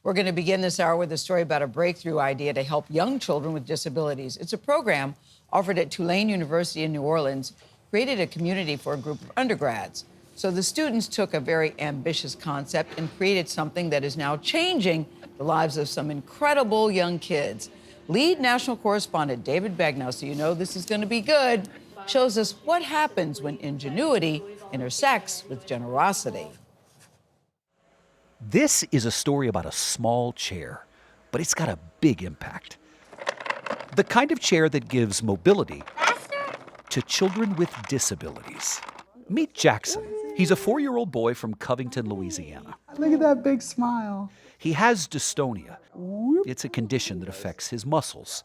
We're going to begin this hour with a story about a breakthrough idea to help young children with disabilities. It's a program offered at Tulane University in New Orleans, created a community for a group of undergrads. So the students took a very ambitious concept and created something that is now changing the lives of some incredible young kids. Lead national correspondent David Begnaud, so you know this is going to be good, shows us what happens when ingenuity intersects with generosity. This is a story about a small chair, but it's got a big impact. The kind of chair that gives mobility to children with disabilities. Meet Jackson. He's a 4-year-old boy from Covington, Louisiana. Look at that big smile. He has dystonia. It's a condition that affects his muscles.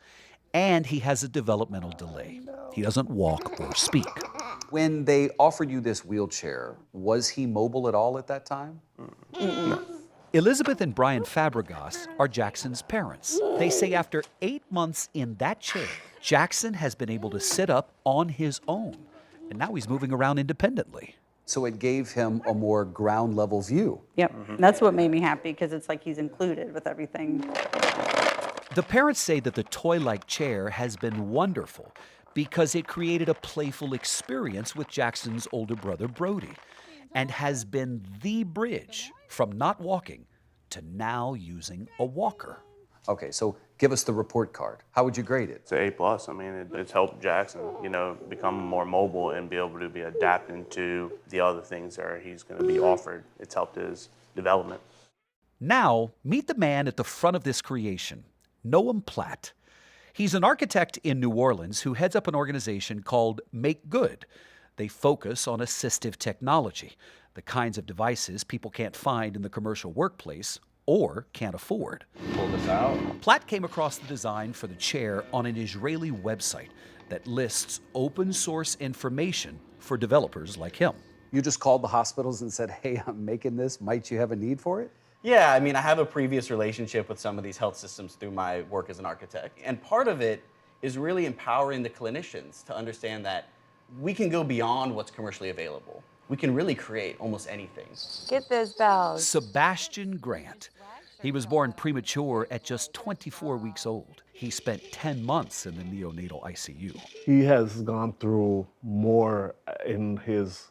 And he has a developmental delay. He doesn't walk or speak. When they offered you this wheelchair, was he mobile at all at that time? No. Elizabeth and Brian Fabregas are Jackson's parents. They say after 8 months in that chair, Jackson has been able to sit up on his own. And now he's moving around independently. So it gave him a more ground level view. Yep, that's what made me happy, because it's like he's included with everything. The parents say that the toy-like chair has been wonderful because it created a playful experience with Jackson's older brother, Brody, and has been the bridge from not walking to now using a walker. Okay, so give us the report card. How would you grade it? It's an A+. I mean, it's helped Jackson, become more mobile and be able to be adapting to the other things that he's going to be offered. It's helped his development. Now, meet the man at the front of this creation, Noam Platt. He's an architect in New Orleans who heads up an organization called Make Good. They focus on assistive technology, the kinds of devices people can't find in the commercial workplace or can't afford. Pull this out. Platt came across the design for the chair on an Israeli website that lists open source information for developers like him. You just called the hospitals and said, hey, I'm making this. Might you have a need for it? Yeah, I mean, I have a previous relationship with some of these health systems through my work as an architect. And part of it is really empowering the clinicians to understand that we can go beyond what's commercially available. We can really create almost anything. Get those bells. Sebastian Grant. He was born premature at just 24 weeks old. He spent 10 months in the neonatal ICU. He has gone through more in his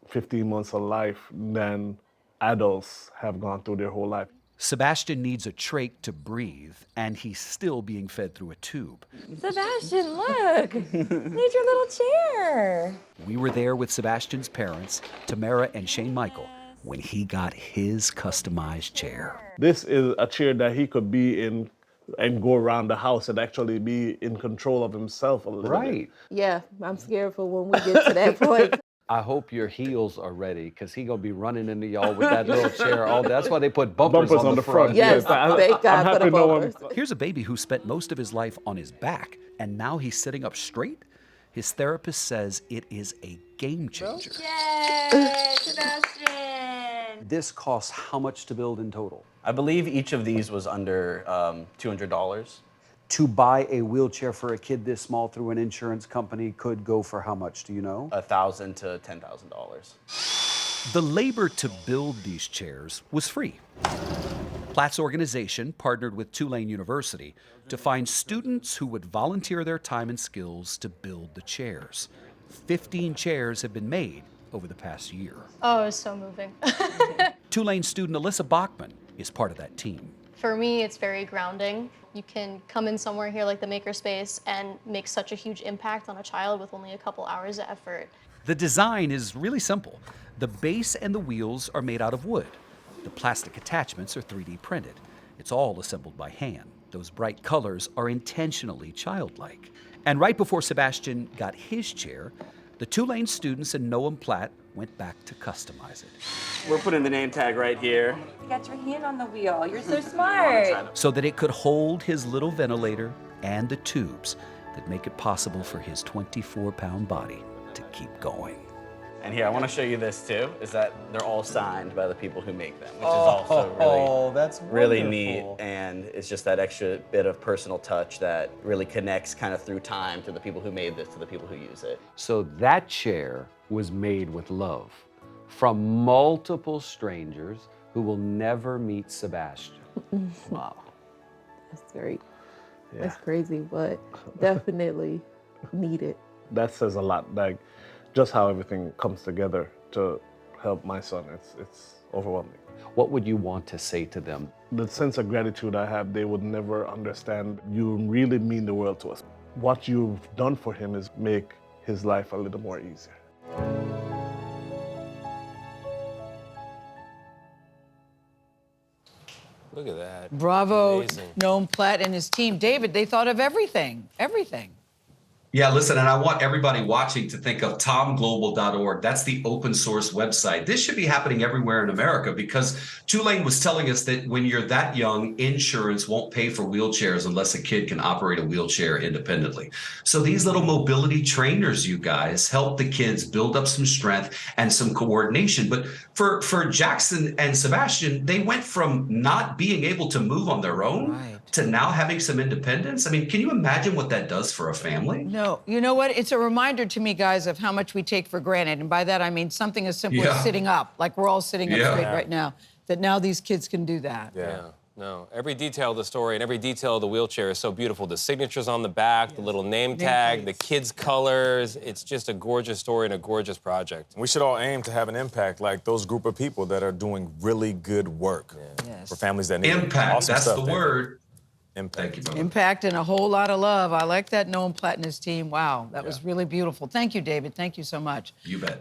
15 months of life than adults have gone through their whole life. Sebastian needs a trach to breathe, and he's still being fed through a tube. Sebastian, look! Need your little chair. We were there with Sebastian's parents, Tamara and Shane Michael, when he got his customized chair. This is a chair that he could be in and go around the house and actually be in control of himself a little bit. Yeah, I'm scared for when we get to that point. I hope your heels are ready, because he gonna be running into y'all with that little chair all day. That's why they put bumpers on the front. Yes, thank God for the bumpers. Here's a baby who spent most of his life on his back, and now he's sitting up straight. His therapist says it is a game changer. Yay, Sebastian! This costs how much to build in total? I believe each of these was under $200. To buy a wheelchair for a kid this small through an insurance company could go for how much, do you know? $1,000 to $10,000. The labor to build these chairs was free. Platt's organization partnered with Tulane University to find students who would volunteer their time and skills to build the chairs. 15 chairs have been made over the past year. Oh, it was so moving. Tulane student Alyssa Bachman is part of that team. For me, it's very grounding. You can come in somewhere here like the Makerspace and make such a huge impact on a child with only a couple hours of effort. The design is really simple. The base and the wheels are made out of wood. The plastic attachments are 3D printed. It's all assembled by hand. Those bright colors are intentionally childlike. And right before Sebastian got his chair, the Tulane students and Noam Platt went back to customize it. We're putting the name tag right here. You got your hand on the wheel. You're so smart. So that it could hold his little ventilator and the tubes that make it possible for his 24-pound body to keep going. And here, I want to show you this too, is that they're all signed by the people who make them, which is also really neat. And it's just that extra bit of personal touch that really connects kind of through time to the people who made this, to the people who use it. So that chair was made with love from multiple strangers who will never meet Sebastian. Wow. That's crazy, but definitely needed. That says a lot, like just how everything comes together to help my son. It's overwhelming. What would you want to say to them? The sense of gratitude I have, they would never understand. You really mean the world to us. What you've done for him is make his life a little more easier. Look at that. Bravo, Amazing. Noam Platt and his team. David, they thought of everything. Yeah, listen, and I want everybody watching to think of tomglobal.org. That's the open source website. This should be happening everywhere in America because Tulane was telling us that when you're that young, insurance won't pay for wheelchairs unless a kid can operate a wheelchair independently. So these little mobility trainers, you guys, help the kids build up some strength and some coordination. But for Jackson and Sebastian, they went from not being able to move on their own to now having some independence. I mean, can you imagine what that does for a family? No, you know what? It's a reminder to me, guys, of how much we take for granted. And by that, I mean something as simple as sitting up, like we're all sitting up straight right now, that now these kids can do that. Yeah. No, every detail of the story and every detail of the wheelchair is so beautiful. The signatures on the back, the little name tag, the kids' colors. It's just a gorgeous story and a gorgeous project. We should all aim to have an impact like those group of people that are doing really good work for families that need it. Impact, Awesome that's stuff, the word. David. Impact. Thank you, brother. Impact and a whole lot of love. I like that, Noam Platt and his team. Wow, that was really beautiful. Thank you, David. Thank you so much. You bet.